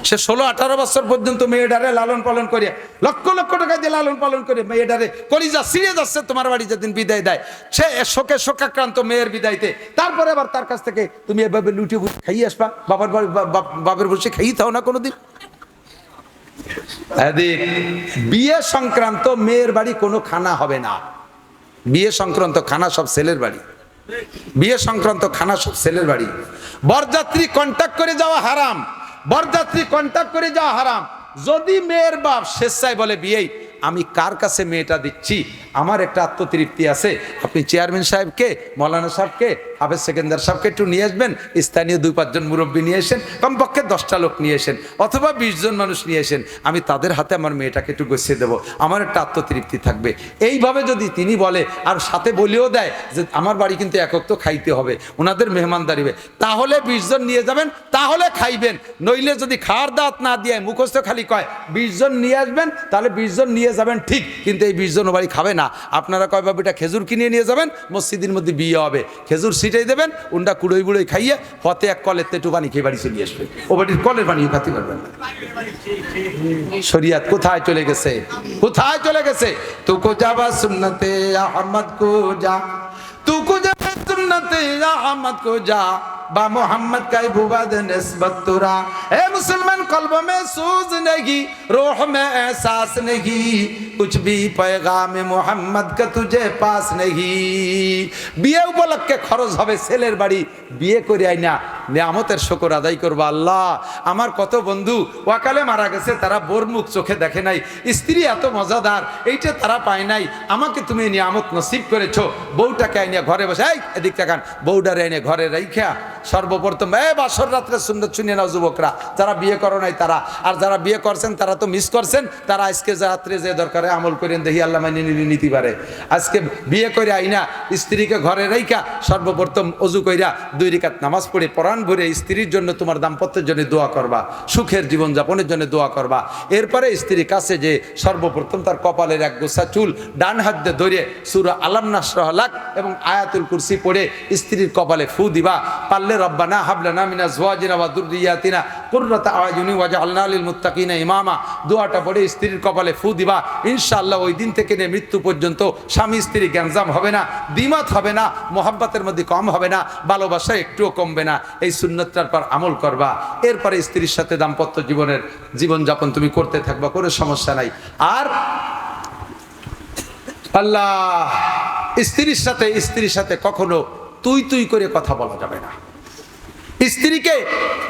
সে 16-18 বছর পর্যন্ত মেয়েটারে লালন পালন করে, লক্ষ লক্ষ টাকা দিয়ে লালন পালন করে মেয়েটারে কলিজা ছিঁড়ে যাচ্ছে তোমার বাড়ি যেদিন বিদায় দেয়, সে শোকাক্রান্ত মেয়ের বিদায়তে, তারপরে আবার তার কাছ থেকে তুমি এভাবে লুটিয়ে খাইয়ে আসবা, বাবার বসে খাইয়ে থাও না কোনোদিন। বিয়ে সংক্রান্ত মেয়ের বাড়ি কোনো খানা হবে না। বিয়ে সংক্রান্ত খানা সব ছেলের বাড়ি, বিয়ে সংক্রান্ত খানা সব ছেলের বাড়ি। বরযাত্রী কন্ট্যাক্ট করে যাওয়া হারাম, বরযাত্রী কন্ট্যাক্ট করে যাওয়া হারাম। যদি মেয়ের বাপ স্বেচ্ছায় বলে বিয়ে আমি কার কাছে মেয়েটা দিচ্ছি, আমার একটা আত্মতৃপ্তি আছে, আপনি চেয়ারম্যান সাহেবকে, মৌলানা সাহেবকে, হাফেজ সেকেন্দার সাহেবকে একটু নিয়ে আসবেন, স্থানীয় 2-5 জন মুরব্বী নিয়ে এসেন, কমপক্ষে 10টা লোক নিয়ে এসেন, অথবা 20 জন মানুষ নিয়ে এসেন, আমি তাদের হাতে আমার মেয়েটাকে একটু গছিয়ে দেবো, আমার একটা আত্মতৃপ্তি থাকবে। এইভাবে যদি তিনি বলে আর সাথে বলেও দেয় যে আমার বাড়ি কিন্তু একক তো খাইতে হবে, ওনাদের মেহমানদারি হবে, তাহলে 20 জন নিয়ে যাবেন, তাহলে খাইবেন। নইলে যদি খাওয়ার দাওয়াত না দিয়ে মুখস্থ খালি কয় 20 জন নিয়ে আসবেন, তাহলে 20 জন নিয়ে যাবেন ঠিক, কিন্তু এই 20 জন বাড়ি খাবে না। আপনারা কয় বাবুটা খেজুর কিনে নিয়ে যাবেন, মসজিদের মধ্যে বিয়ে হবে, খেজুর ছিটাই দেবেন, উন্ডা কুড়োই বুড়োই খাইয়ে পথে এক কলের তেটু পানি খেয়ে বাড়ি চলে আসবে, ও বাড়ির কলের পানিও খাতে পারবেন না। শরিয়াত কোথায় চলে গেছে, কোথায় চলে গেছে? তুকো যাবা সুন্নতে আহমদ কো যা, তুকো যাবা সুন্নতে আহমদ কো যা, बा मोहम्मद का बुबाद निस्बत तुरा। ए मुसलमान कल्ब में सूज नहीं, रूह में एहसास नहीं, कुछ भी पैगाम मोहम्मद का तुझे पास नहीं। বিয়ে উপলক্ষে খরচ হবে ছেলের বাড়ি, বিয়ে করে আইনা নিয়ামতের শুকর আদায় করবা। আল্লাহ, আমার কত বন্ধু ওয়াকালে মারা গেছে, তারা বোর মুখ চোখে দেখে নাই, স্ত্রী এত মজাদার, এইটা তারা পায় নাই, আমাকে তুমি নিয়ামত নসিব করেছো। বউটাকে আইনা ঘরে বসে, এই এদিক তাকান, বউটারে আইনে ঘরে রাইখা সর্বপ্রথম বাসর রাত্রে সুন্নত শুনিয়ে নাও যুবকরা, যারা বিয়ে করো নাই তারা, আর যারা বিয়ে করছেন তারা তো মিস করছেন, তারা আজকে রাত্রে যে দরকারে আমল করেন, দেখি আল্লাহ মাইনে নিতে পারে। আজকে বিয়ে করে আইনা স্ত্রীকে ঘরে রাইখা সর্বপ্রথম অজু কইরা 2 রাকাত নামাজ পড়ে পরাণ ভরে স্ত্রীর জন্য, তোমার দাম্পত্যের জন্য দোয়া করবা, সুখের জীবনযাপনের জন্য দোয়া করবা। এরপরে স্ত্রীর কাছে যে সর্বপ্রথম তার কপালের এক গোছা চুল ডান হাত দিয়ে ধরে সূরা আলাম নাশরাহ লাক এবং আয়াতুল কুরসি পড়ে স্ত্রীর কপালে ফু দিবা। পারলে রব্বানা হাবলানা মিন আজওয়াজিনা ওয়া যুররিয়াতিনা কুররাতা আয়ুনি ওয়াজআলনা লিল মুত্তাকিনা ইমামা, দোয়াটা পড়ে স্ত্রীর কপালে ফু দিবা। ইনশাআল্লাহ ওই দিন থেকে নিয়ে মৃত্যু পর্যন্ত স্বামী স্ত্রী গ্যাঞ্জাম হবে না, দ্বিমত হবে না, মোহাব্বতের মধ্যে কম হবে না, ভালোবাসা একটুও কমবে না। এই সুন্নতটার পর আমল করবা, এরপরে স্ত্রীর সাথে দাম্পত্য জীবনের জীবনযাপন তুমি করতে থাকবা, কোনো সমস্যা নাই। আর আল্লাহ, স্ত্রীর সাথে কখনো তুই তুই করে কথা বলা যাবে না। স্ত্রীকে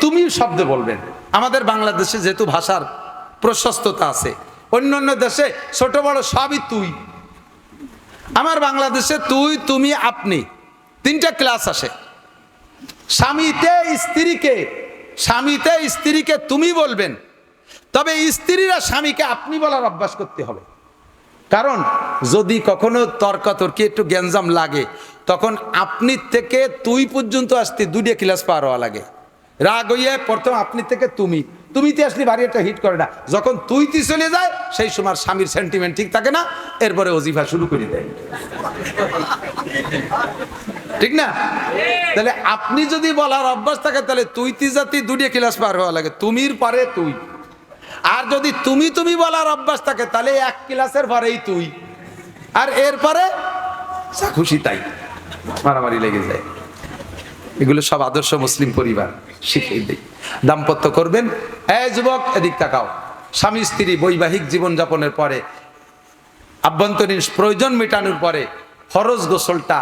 তুমি শব্দে বলবেন। আমাদের বাংলাদেশে যেহেতু ভাষার প্রশস্ততা আছে, অন্য অন্য দেশে ছোট বড় সবই তুই। আমার বাংলাদেশে তুই, তুমি, আপনি 3টা ক্লাস আসে। স্বামীতে স্ত্রীকে তুমি বলবেন, তবে স্ত্রীরা স্বামীকে আপনি বলার অভ্যাস করতে হবে। কারণ যদি কখনো তর্কাতর্কি একটু গ্যাঞ্জাম লাগে, তখন আপনি থেকে তুই পর্যন্ত আসতে 2টা ক্লাস পার হওয়া লাগে। রাগ হইয়ে প্রথম আপনি থেকে তুমিতে আসলে বাড়ি একটা হিট করে না, যখন তুইতে চলে যায় সেই সময় স্বামীর সেন্টিমেন্ট ঠিক থাকে না, এরপরে ওজিফা শুরু করে দেয়, ঠিক না? তাহলে আপনি যদি বলার অভ্যাস থাকে, তাহলে তুইতে জাতি 2টা ক্লাস পার হওয়া লাগে, তুমির পারে তুই। আর যদি তুমি বলার অভ্যাস থাকে, তাহলে 1 ক্লাসের পরেই তুই, আর এরপরে যা খুশি তাই মারামারি লেগে যায়। এগুলো সব আদর্শ মুসলিম পরিবার শিখিয়ে দেয়। দাম্পত্য করবেন। যুবক এদিক তাকাও, স্বামী স্ত্রী বৈবাহিক জীবনযাপনের পরে, আভ্যন্তরীণ প্রয়োজন মেটানোর পরে ফরজ গোসলটা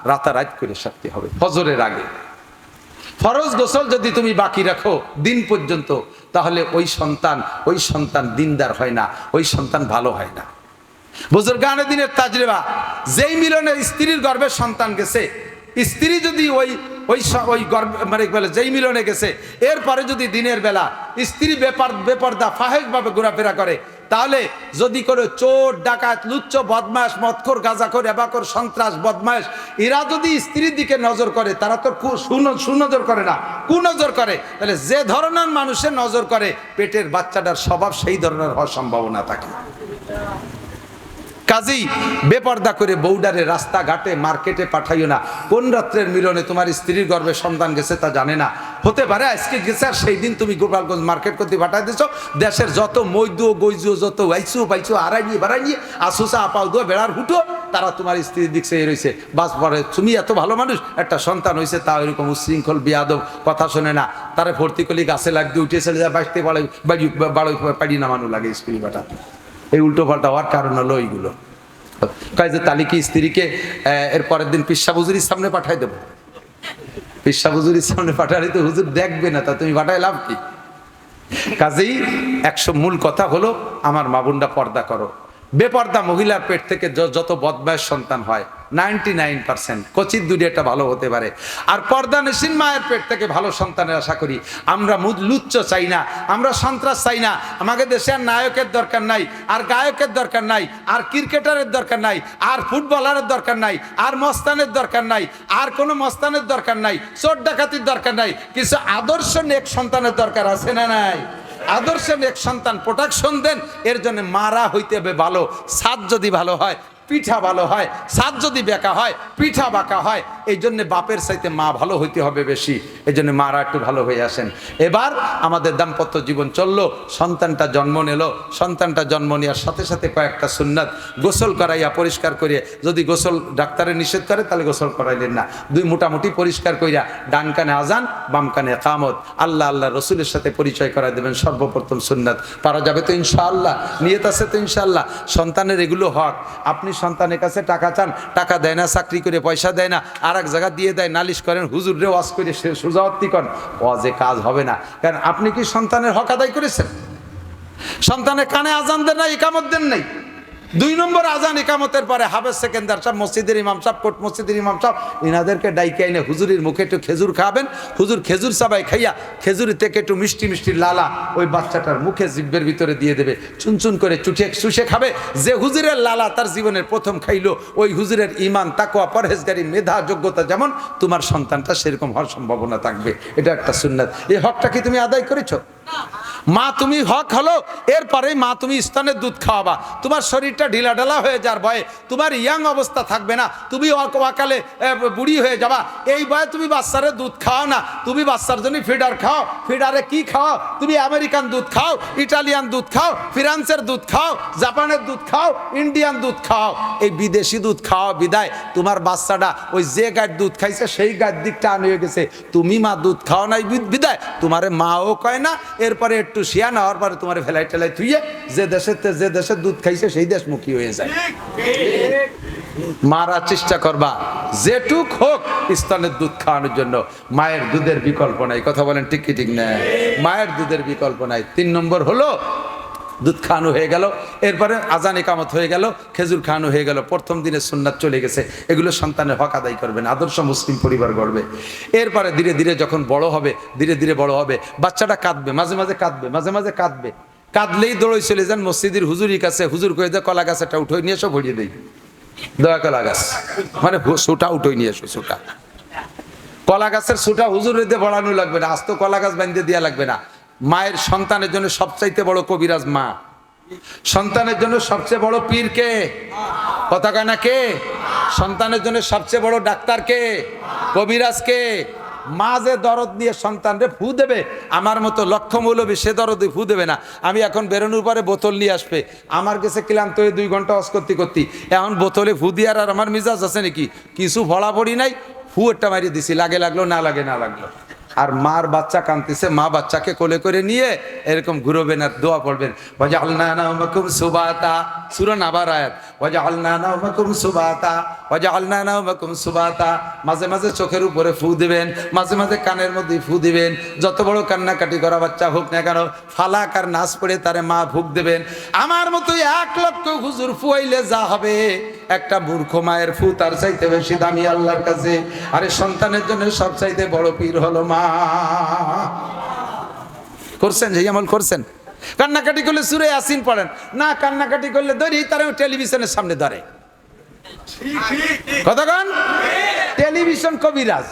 রাতারাত করে সারতে হবে ফজরের আগে। ফরজ গোসল যদি তুমি বাকি রাখো দিন পর্যন্ত, তাহলে ওই সন্তান দিনদার হয় না, ওই সন্তান ভালো হয় না। বুজুর্গানে দিনের তাজরিবা, যেই মিলনে স্ত্রীর গর্ভে সন্তান গেছে, স্ত্রী যদি ওই গর্ভ মানে যেই মিলনে গেছে, এরপরে যদি দিনের বেলা স্ত্রী বেপর্দা ফাহেক ভাবে ঘোরাফেরা করে, তাহলে যদি কোনো চোর ডাকাত লুচ্চ বদমাশ মদখোর গাঁজাখোর এবাকর সন্ত্রাস বদমাশ এরা যদি স্ত্রীর দিকে নজর করে, তারা তো সুনজর করে না, কুনজর করে, তাহলে যে ধরনের মানুষের নজর করে পেটের বাচ্চাটার স্বভাব সেই ধরনের হওয়ার সম্ভাবনা থাকে। কাজেই বেপর্দা করে বউডারে রাস্তাঘাটে মার্কেটে পাঠাইও না। কোন রাত্রের মিলনে তোমার স্ত্রীর গর্ভে সন্তান গেছে তা জানে না, হতে পারে আজকে গেছে আর সেই দিন তুমি গোপালগঞ্জ মার্কেট করতে পাঠাই দিছো। দেশের যত মৈদু গৈজু যত ওয়াইসু পাইছো আড়াই নিয়ে বাড়াই নিয়ে আসুসা আপাও দো বেড়ার হুটো, তারা তোমার স্ত্রীর দিক চেয়ে রয়েছে। বাস পরে তুমি এত ভালো মানুষ, একটা সন্তান হয়েছে তা ওইরকম উশৃঙ্খল বিয়াদব, কথা শোনে না, তারা ভর্তি করলে গাছে লাগতে উঠে চলে যায়, বাঁচতে বাড়ি পাড়ি নামানো লাগে স্কুল বাটা। এই উল্টো পাল্টা হওয়ার কারণ হলো এইগুলো। কয় যে তালি কি স্ত্রীকে এর পরের দিন পিসা হুজুরির সামনে পাঠাই দেবো? পিসা হুজুরির সামনে পাঠালে তো হুজুর দেখবে না, তা তুমি পাঠায় লাভ কি? কাজেই মূল কথা হলো আমার মা বোনরা পর্দা করো। বেপর্দা মহিলার পেট থেকে যত বদমায়েশ সন্তান হয় 99% কচিত দুটি একটা ভালো হতে পারে। আর পর্দানসীন মায়ের পেট থেকে ভালো সন্তানের আশা করি আমরা। লুচ্চ চাই না, আমরা সন্ত্রাস চাই না। আমাদের দেশে আর নায়কের দরকার নাই, আর গায়কের দরকার নাই, আর ক্রিকেটারের দরকার নাই, আর ফুটবলারের দরকার নাই, আর মস্তানের দরকার নাই, আর কোনো মস্তানের দরকার নাই, চোর ডাকাতির দরকার নাই। কিছু আদর্শ নেক সন্তানের দরকার আছে না নাই? আদর্শ নেক সন্তান প্রোটেকশন দেন। এর জন্য মারা হইতে হবে ভালো, সাদ যদি ভালো হয় পিঠা ভালো হয়, সাদ যদি বেঁকা হয় পিঠা বাঁকা হয়। এই জন্য বাপের চাইতে মা ভালো হইতে হবে বেশি, এই জন্য মারা একটু ভালো হয়ে আসেন। এবার আমাদের দাম্পত্য জীবন চললো, সন্তানটা জন্ম নিল। সন্তানটা জন্ম নেওয়ার সাথে সাথে কয়েকটা সুন্নাত গোসল করাইয়া পরিষ্কার করিয়া, যদি গোসল ডাক্তারে নিষেধ করে তাহলে গোসল করাইলেন না, মোটামুটি পরিষ্কার করিয়া ডান কানে আজান বাম কানে কামত, আল্লাহ আল্লাহ রসুলের সাথে পরিচয় করাই দেবেন সর্বপ্রথম সুন্নাত। পারা যাবে তো ইনশাআল্লাহ? নিয়ত আছে তো ইনশাআল্লাহ? সন্তানের এগুলো হক। আপনি সন্তানের কাছে টাকা চান, টাকা দেয় না, চাকরি করে পয়সা দেয় না, আর এক জায়গা দিয়ে দেয়, নালিশ করেন, হুজুরে ওয়াজ করে সুজাওয়াতি করেন, ওয়াজে কাজ হবে না। কারণ আপনি কি সন্তানের হক আদায় করেছেন? সন্তানের কানে আজান দেন না, ইকামত দেন নাই। 2 নম্বর আজান ইকামতের পরে হাফেজ সেকেন্দার সাহেব, মসজিদের ইমাম সাহেব, কোট মসজিদের ইমাম সাহেব, ইনাদেরকে ডাইকে এনে হুজুরের মুখে একটু খেজুর খাবেন। হুজুর খেজুর চাবাই খাইয়া খেজুরি থেকে একটু মিষ্টি মিষ্টি লালা ওই বাচ্চাটার মুখে জিভের ভিতরে দিয়ে দেবে, চুনচুন করে চুষে খাবে। যে হুজুরের লালা তার জীবনের প্রথম খাইলো, ওই হুজুরের ইমান তাকওয়া পরহেজগারি মেধা যোগ্যতা যেমন, তোমার সন্তানটা সেরকম হওয়ার সম্ভাবনা থাকবে। এটা একটা সুন্নাত। এই হকটা কি তুমি আদায় করেছো? মা তুমি হক হলো, এরপরে মা তুমি স্তনের দুধ খাওয়াবা। তোমার শরীরটা ঢিলা ঢালা হয়ে যাওয়ার ভয়ে তোমার ইয়াং অবস্থা থাকবে না, তুমি অকালে বুড়ি হয়ে যাবা। এই ভয়ে তুমি বাচ্চারে দুধ খাও না, তুমি বাচ্চার জন্য ফিডার খাও। ফিডারে কি খাও? তুমি আমেরিকান দুধ খাও, ইটালিয়ান দুধ খাও, ফ্রান্সের দুধ খাও, জাপানের দুধ খাও, ইন্ডিয়ান দুধ খাও। এই বিদেশি দুধ খাওয়া বিদায় তোমার বাচ্চাটা ওই যে গায়ের দুধ খাইছে সেই গায়ের দিকটা আনিয়ে গেছে। তুমি মা দুধ খাও নাই বিদায় তোমারে মাও কয় না। এরপরে একটু শিয়া নেওয়ার পরে তোমার ফেলাই টেলাই থুইয়ে যে দেশের দুধ খাইছে সেই দেশমুখী হয়ে যায়। মারা চেষ্টা করবা যেটুক হোক স্তনের দুধ খাওয়ানোর জন্য। মায়ের দুধের বিকল্প নাই, কথা বলেন ঠিক কি ঠিক না? মায়ের দুধের বিকল্প নাই। 3 নম্বর হলো দুধ খাওয়ানো হয়ে গেল, এরপরে আজান ইকামত হয়ে গেল, খেজুর খাওয়ানো হয়ে গেল, প্রথম দিনের সুন্নাত চলে গেছে। এগুলো সন্তানের হক আদায় করবেন, আদর্শ মুসলিম পরিবার গড়বে। এরপরে ধীরে ধীরে যখন বড় হবে, ধীরে ধীরে বড় হবে, বাচ্চাটা কাঁদবে, মাঝে মাঝে কাঁদবে, মাঝে মাঝে কাঁদবে। কাঁদলেই দৌড়ই চলে যান মসজিদের হুজুরির কাছে, হুজুর কয়ে দেয় কলা গাছটা উঠে নিয়ে এসো, ভরিয়ে দেই দয়া কলা গাছ, মানে সুটা উঠে নিয়ে এসো। সুটা কলা গাছের সুটা হুজুরের দিয়ে বড়ানো লাগবে না, আস্ত কলা গাছ বাঁধিয়ে দেওয়া লাগবে না। মায়ের সন্তানের জন্য সবচাইতে বড় কবিরাজ মা। সন্তানের জন্য সবচেয়ে বড় পীর কে? কথা কয় না কে? সন্তানের জন্য সবচেয়ে বড় ডাক্তার কে? কবিরাজ কে? মা যে দরদ নিয়ে সন্তানরে ফু দেবে, আমার মতো লক্ষ মৌলবী সে দরদে ফু দেবে না। আমি এখন বেরোনোর পরে বোতল নিয়ে আসবে, আমার কাছে ক্লান্ত হয়ে 2 ঘন্টা অস করতে এখন বোতলে ফু দিয়ার আর আমার মিজাজ আছে নাকি? কিছু ভড়াভড়ি নাই, ফু একটা মারিয়ে দিছি, লাগে লাগলো না লাগে না লাগলো। আর মার বাচ্চা কাঁদতেছে, মা বাচ্চাকে কোলে করে নিয়ে এরকম ঘুরবেন আর দোয়া পড়বেন, ওয়াজআলনা নাওমাকুম সুবাতা, সূরা নাবার আয়াত, ওয়াজআলনা নাওমাকুম সুবাতা, ওয়াজআলনা নাওমাকুম সুবাতা। মাঝে মাঝে চোখের উপরে ফু দিবেন, মাঝে মাঝে কানের মধ্যে ফু দিবেন। যত বড় কান্নাকাটি করা বাচ্চা হোক না কেন, ফালাক আর নাচ পড়ে তারে মা ফুক দেবেন। আমার মতো 1 লক্ষ হুজুর ফুয়াইলে যা হবে, একটা মূর্খ মায়ের ফু তার চাইতে বেশি দামি আল্লাহর কাছে। আরে সন্তানের জন্য সবচাইতে বড় পীর হলো মা। করছেন যে আমল করছেন? কান্নাকাটি করলে সূরা ইয়াসিন পড়েন না, কান্নাকাটি করলে ধরি তারা টেলিভিশনের সামনে ধরে। কতক্ষণ? টেলিভিশন কবিরাজ,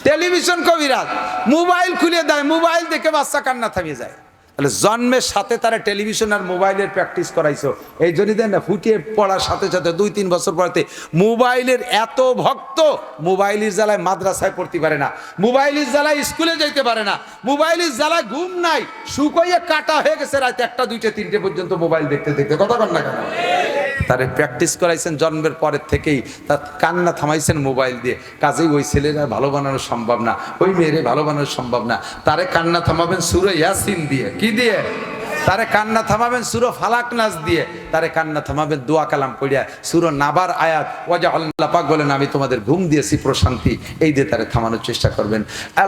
টেলিভিশন কবিরাজ। মোবাইল খুলে দেয়, মোবাইল দেখে বাচ্চা কান্না থামিয়ে যায়। তাহলে জন্মের সাথে তারা টেলিভিশন আর মোবাইলের প্র্যাকটিস করাইছো, এই জন্যই দেন না ফুটিয়ে পড়ার সাথে সাথে 2-3 বছর পরেতে মোবাইলের এত ভক্ত, মোবাইলের জ্বালায় মাদ্রাসায় পড়তে পারে না, মোবাইলের জ্বালায় স্কুলে যাইতে পারে না, মোবাইলের জ্বালায় ঘুম নাই, শুকাইয়ে কাটা হয়ে গেছে রাত 1টা 2টা 3টে পর্যন্ত মোবাইল দেখতে দেখতে। কথা কন না কেন? তারে প্র্যাকটিস করাইছেন জন্মের পরের থেকেই, তার কান্না থামাইছেন মোবাইল দিয়ে। কাজেই ওই ছেলেরা ভালো বানানো সম্ভব না, ওই মেয়েরে ভালো বানানো সম্ভব না। তারে কান্না থামাবেন সূরা ইয়াসিন দিয়ে। কি দিয়ে? তারে কান্না থামাবেন সূরা ফালাক নাস দিয়ে। তারে কান্না থামাবেন দোয়া কালাম পড়িয়া সূরা নাবার আয়াত ওয়াজা আল্লাহ পাক বলেন আমি তোমাদের ঘুম দিয়েছি প্রশান্তি, এই দিয়ে তারে থামানোর চেষ্টা করবেন।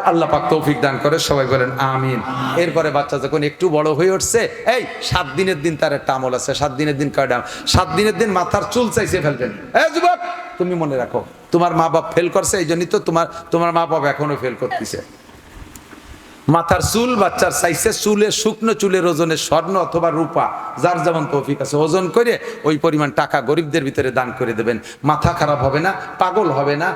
আল্লাহ পাক তৌফিক দান করে, সবাই বলেন আমিন। এরপরে বাচ্চা যখন একটু বড় হয়ে উঠছে, এই 7 দিনের দিন তার একটা আমল আছে। 7 দিনের দিন কয়টা? 7 দিনের দিন মাথার চুল চাইছে ফেলবেন। এই যুবক, তুমি মনে রাখো তোমার মা বাপ ফেল করছে, এই জন্যই তো তোমার মা বাপ এখনো ফেল করতেছে। মাথার চুল বাচ্চার চাইছে, চুলের শুকনো চুলের ওজনে স্বর্ণ অথবা রূপা, যার যেমন তৌফিক আছে ওজন করে ওই পরিমাণ টাকা গরিবদের ভিতরে দান করে দেবেন। মাথা খারাপ হবে না, পাগল হবে না,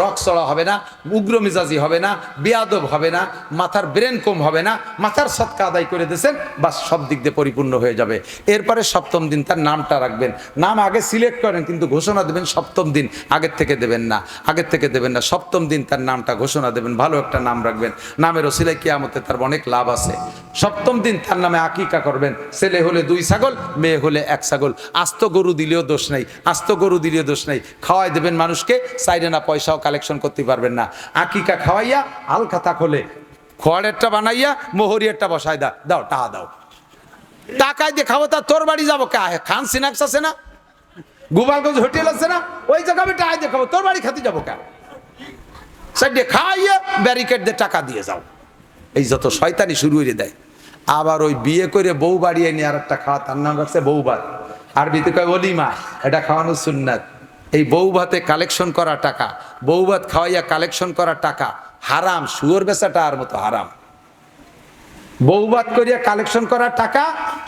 রক চড়া হবে না, উগ্র মিজাজি হবে না, বেয়াদব হবে না, মাথার ব্রেন কম হবে না, মাথার সৎকা আদায় করে দিয়েছেন, বাস সব দিক দিয়ে পরিপূর্ণ হয়ে যাবে। এরপরে 7ম দিন তার নামটা রাখবেন। নাম আগে সিলেক্ট করেন, কিন্তু ঘোষণা দেবেন 7ম দিন, আগের থেকে দেবেন না, আগের থেকে দেবেন না। 7ম দিন তার নামটা ঘোষণা দেবেন, ভালো একটা নাম রাখবেন। নামের ওসিলায় কিয়ামতে তার অনেক লাভ আছে। 7ম দিন তার নামে আকিকা করবেন। ছেলে হলে 2 ছাগল, মেয়ে হলে 1 ছাগল। আস্ত গরু দিলেও দোষ নাই, আস্ত গরু দিলেও দোষ নাই। খাওয়াই দেবেন মানুষকে, চাইরে না পয়সাও কালেকশন করতে পারবেন না। আকিকা খাওয়াইয়া আলখাতা খোলে খড়েরটা বানাইয়া মোহরিয়ারটা বসাই দাও, টাকা দাও। টাকায় দিয়ে খাবো, তা তোর বাড়ি যাবো কে? খান সিনাক্স আছে না, গোপালগঞ্জ হোটেল আছে না, ওই জায়গা আমি টাকায় দিয়ে খাবো, তোর বাড়ি খাতে যাবো কে? সাইডে খাওয়াইয়া ব্যারিকেড দিয়ে টাকা দিয়ে যাও। এই যত শয়তানি শুরু হয়ে দেয়। আবার ওই বিয়ে করে বউ বাড়িয়ে নিয়ে আর একটা খাওয়া, তার নাম রাখছে বউ ভাত। আরবিতে কয় ওলিমা, এটা খাওয়ানো সুন্নাত। এই বউ ভাতে কালেকশন করা টাকা, বউ ভাত খাওয়াইয়া কালেকশন করা টাকা হারাম। শুয়োর বেচাটা আর মতো হারাম। বউ ভাত করিয়া কালেকশন করা টাকা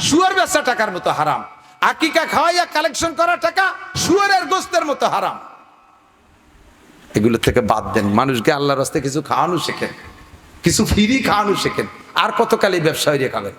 শুয়োর বেচা টাকার মতো হারাম। আকিকা খাওয়াইয়া কালেকশন করা টাকা শুয়োরের গোস্তের মতো হারাম। এগুলো থেকে বাদ দেন। মানুষকে আল্লাহর রাস্তায় কিছু খাওয়ানো শেখেন, কিছু ফিরি খাওয়ানো শেখেন। আর কতকাল এই ব্যবসা হইরে খাবেন?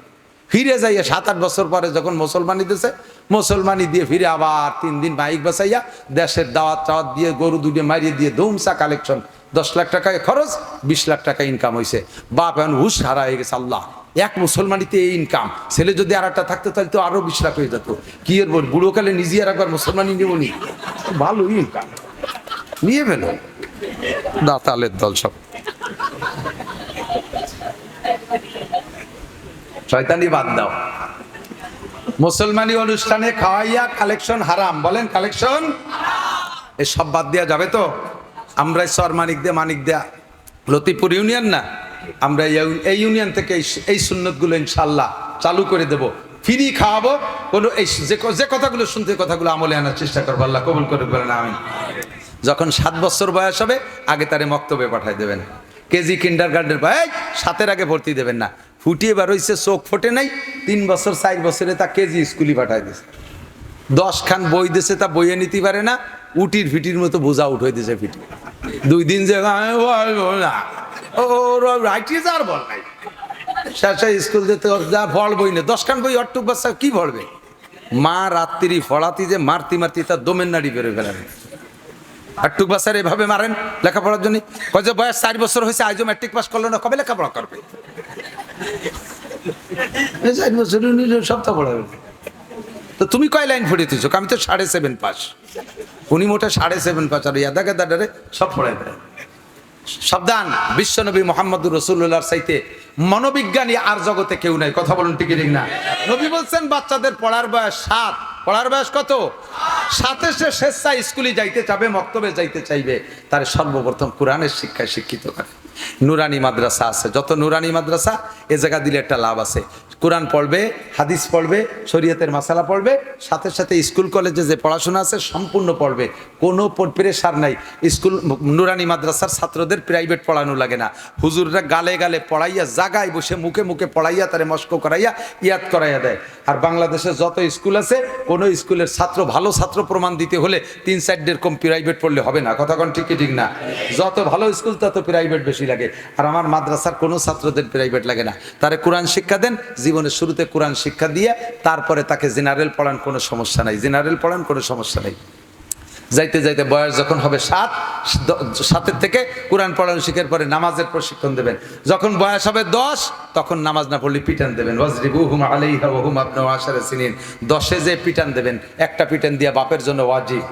ফিরে যাইয়া 7-8 বছর পরে যখন মুসলমানি দিয়েছে, মুসলমানি দিয়ে ফিরে আবার 3 দিন বাইক বাঁচাইয়া দেশের দাওয়াত টাওয়াত দিয়ে গরু দুটো মারিয়ে দিয়ে ধুমসা কালেকশন। 10 লাখ টাকায় খরচ, 20 লাখ টাকা ইনকাম হয়েছে। বাপ এখন হুশ হারা হয়ে গেছে। আল্লাহ, এক মুসলমানিতে এই ইনকাম। ছেলে যদি আর একটা থাকতো তাহলে তো আরো 20 লাখ হয়ে যেত। কি এর বল, বুড়োকালে নিজে আর একবার মুসলমানি নেবনি, ভালো ইনকাম নিয়ে ফেলো। দাতালের দল সব শয়তানি বাদ দাও। মুসলমানি অনুষ্ঠানে খাওয়াইয়া কালেকশন হারাম। বলেন কালেকশন এসব বাদ দেওয়া যাবে তো? আমরা সর মানিক দেয়া লতিপুর ইউনিয়ন না, আমরা এই ইউনিয়ন থেকে এই সুন্নতগুলো ইনশাল্লাহ চালু করে দেব। ফ্রি খাওয়াবো। কোনো এই যে কথাগুলো শুনতে, কথাগুলো আমলে আনার চেষ্টা করবো। আল্লাহ কবুল করে বলেন আমিন। যখন 7 বছর বয়স হবে, আগে তারে মক্তবে পাঠাই দেবেন। কেজি কিন্ডারগার্টেন 7-এর আগে ভর্তি দেবেন না। ফুটিয়ে বার হয়েছে, চোখ ফোটে নাই, 3 বছর 4 বছরে তা কেজি স্কুলে পাঠাই দিয়েছে। 10 খান বই দিয়েছে, তা বইয়ে নিতে পারে না, উটির ফিটির মতো বোঝা উঠে দিয়েছে। ফিটি 2 দিন যে আর বল নাই, শেষে স্কুল যেতে যা ফল বই না, 10 খান বই অট্টুক বাচ্চা কি পড়বে? মা রাত্রি ফড়াতি যে মারতি তার দমের নাড়ি বেরোয় ফেলেন। আটটুক বাচ্চার এভাবে মারেন লেখাপড়ার জন্য। কয় যে বয়স 4 বছর হয়েছে, আজও ম্যাট্রিক পাস করলো না, কবে লেখাপড়া করবে? 4 বছর সপ্তাহ পড়াবে। তো তুমি কয় লাইন ফুটিয়েছো? আমি তো 7.5 পাস। উনি মোটে 7.5 পাস। আর ইয়াদা গাদারে সব পড়াই দেয়। সাবধান, বিশ্বনবী মুহাম্মদুর রাসূলুল্লাহর চাইতে মনোবিজ্ঞানী আর জগতে কেউ নাই। কথা বলুন ঠিক না? নবী বলছেন বাচ্চাদের পড়ার বয়স 7। পড়ার বয়স কত? 7-এ সে স্বেচ্ছায় স্কুলে যাইতে চাবে, মক্তবে যাইতে চাইবে, তার সর্বপ্রথম কোরআনের শিক্ষায় শিক্ষিত করে। নুরানি মাদ্রাসা আছে, যত নুরানি মাদ্রাসা এ জায়গা দিলে একটা লাভ আছে। কোরআন পড়বে, হাদিস পড়বে, শরীয়তের মাসালা পড়বে, সাথে সাথে স্কুল কলেজে যে পড়াশোনা আছে সম্পূর্ণ পড়বে। কোনো প্রেশার নাই। স্কুল নুরানি মাদ্রাসার ছাত্রদের প্রাইভেট পড়ানো লাগে না। হুজুররা গালে গালে পড়াইয়া, জাগায় বসে মুখে মুখে পড়াইয়া, তারে মস্ক করাইয়া ইয়াদ করাইয়া দেয়। আর বাংলাদেশে যত স্কুল আছে, কোনো স্কুলের ছাত্র ভালো ছাত্র প্রমাণ দিতে হলে 3-4 কম প্রাইভেট পড়লে হবে না। কথা কোন ঠিক ঠিক না? যত ভালো স্কুল তত প্রাইভেট বেশি লাগে। আর আমার মাদ্রাসার কোনো ছাত্রদের প্রাইভেট লাগে না। তারে কোরআন শিক্ষা দেন, জীবনের শুরুতে কোরআন শিক্ষা দিয়ে তারপরে তাকে জেনারেল পড়ান, কোনো সমস্যা নাই, জেনারেল পড়ান, কোনো সমস্যা নেই। যাইতে যাইতে বয়স যখন হবে 7 থেকে কোরআন পড়ানো শিখার পরে নামাজের প্রশিক্ষণ দেবেন। যখন বয়স হবে 10 তখন নামাজ না পড়লে পিটান দেবেন। ওয়াজরিবুহুম আলাইহা ওয়া হুম আবনাউ আশারা সিনিন। 10-এ যে পিটান দেবেন, একটা পিটান দিয়া বাপের জন্য ওয়াজিব।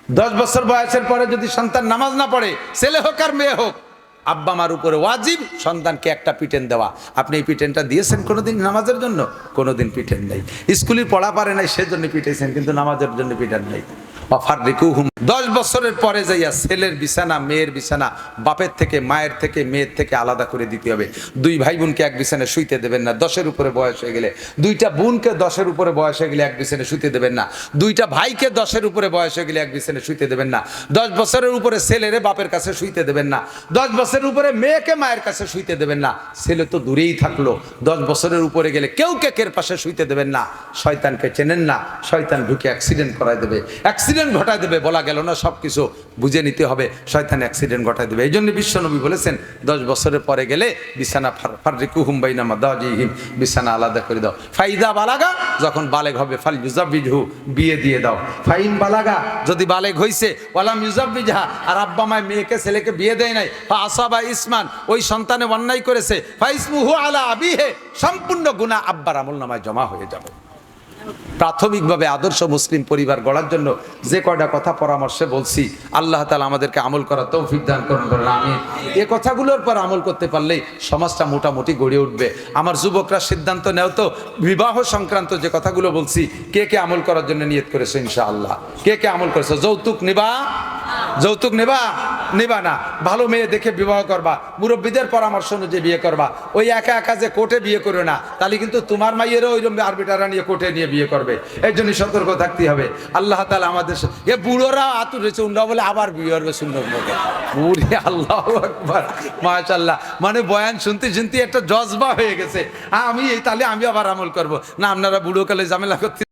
10 বছর বয়সের পরে যদি সন্তান নামাজ না পড়ে, ছেলে হোক আর মেয়ে হোক, আব্বা মার উপরে ওয়াজিব সন্তানকে একটা পিটেন দেওয়া। আপনি এই পিটেনটা দিয়েছেন কোনোদিন নামাজের জন্য? কোনোদিন পিটেন নেই। স্কুলের পড়া পারে নাই সেজন্য পিটেছেন, কিন্তু নামাজের জন্য পিটেন নেই। 10 বছরের পরে যাইয়া ছেলের বিছানা মেয়ের বিছানা বাপের থেকে মায়ের থেকে মেয়ের থেকে আলাদা করে দিতে হবে। 2 ভাই বোনকে এক বিছানায় শুইতে দেবেন না 10-এর উপরে বয়স হয়ে গেলে। 2টা বোনকে 10-এর উপরে বয়স হয়ে গেলে এক বিছানায় শুইতে দেবেন না। 2টা ভাইকে 10-এর উপরে বয়স হয়ে গেলে এক বিছানায় শুইতে দেবেন না। 10 বছরের উপরে ছেলেরে বাপের কাছে শুইতে দেবেন না। 10 বছরের উপরে মেয়েকে মায়ের কাছে শুইতে দেবেন না। ছেলে তো দূরেই থাকলো, 10 বছরের উপরে গেলে কেউ কেকের পাশে শুইতে দেবেন না। শয়তানকে চেনেন না, শয়তান ঢুকে অ্যাক্সিডেন্ট করায় দেবে, অ্যাক্সিডেন্ট ঘটায় দেবে। বলা গেল না সব কিছু বুঝে নিতে হবে, শয়তান অ্যাক্সিডেন্ট ঘটায় দেবে। এই জন্য বিশ্বনবী বলেছেন 10 বছরের পরে গেলে বিছানা ফাররিকুহুম বাইনা মাদাজিহিম, বিছানা আলাদা করে দাও। ফাইদা বালাগা, যখন বালেগ হবে ফাল ইউজাবিজহু, বিয়ে দিয়ে দাও। ফাইন বালাগা, যদি বালেগ হইছে ওয়ালাম ইউজাবিজহা, আর আব্বা মায় মেয়েকে ছেলেকে বিয়ে দেয় নাই, ফা আসাবা ইসমান, ওই সন্তানে অন্যায় করেছে, ফা ইসমুহু আলা আবিহে, সম্পূর্ণ গুনাহ আব্বার আমলনামায় জমা হয়ে যাবে। প্রাথমিকভাবে আদর্শ মুসলিম পরিবার গড়ার জন্য যে কয়টা কথা পরামর্শে বলছি, আল্লাহ তাআলা আমাদেরকে আমল করার তৌফিক দান করুন, আমিন। এই কথাগুলোর পর আমল করতে পারলেই সমাজটা মোটামুটি গড়ে উঠবে। আমার যুবকরা সিদ্ধান্ত নেও তো, বিবাহ সংক্রান্ত যে কথাগুলো বলছি, কে কে আমল করার জন্য নিয়ত করেছো ইনশাআল্লাহ? কে কে আমল করেছো? যৌতুক নিবা? যৌতুক নেবা? নেবা না। ভালো মেয়ে দেখে বিবাহ করবা, মুরব্বীদের পরামর্শ অনুযায়ী বিয়ে করবা। ওই একা একা যে কোর্টে বিয়ে করো না, তাহলে কিন্তু তোমার মাইয়েরও ওইরকম আরবিটারা নিয়ে কোর্টে নিয়ে বিয়ে করবে। এই জন্য সতর্ক থাকতে হবে। আল্লাহ তাআলা আমাদের এ বুড়োরা আতুর হয়েছে উন্ডা বলে আবার বিয়ে করবে সুন্দর মতো। বুড়ি, আল্লাহু আকবার, মাশাআল্লাহ। মানে বয়ান শুনতে শুনতে একটা জজবা হয়ে গেছে, আমি এই তাহলে আমি আবার আমল করব না। আপনারা বুড়ো কালে ঝামেলা করতে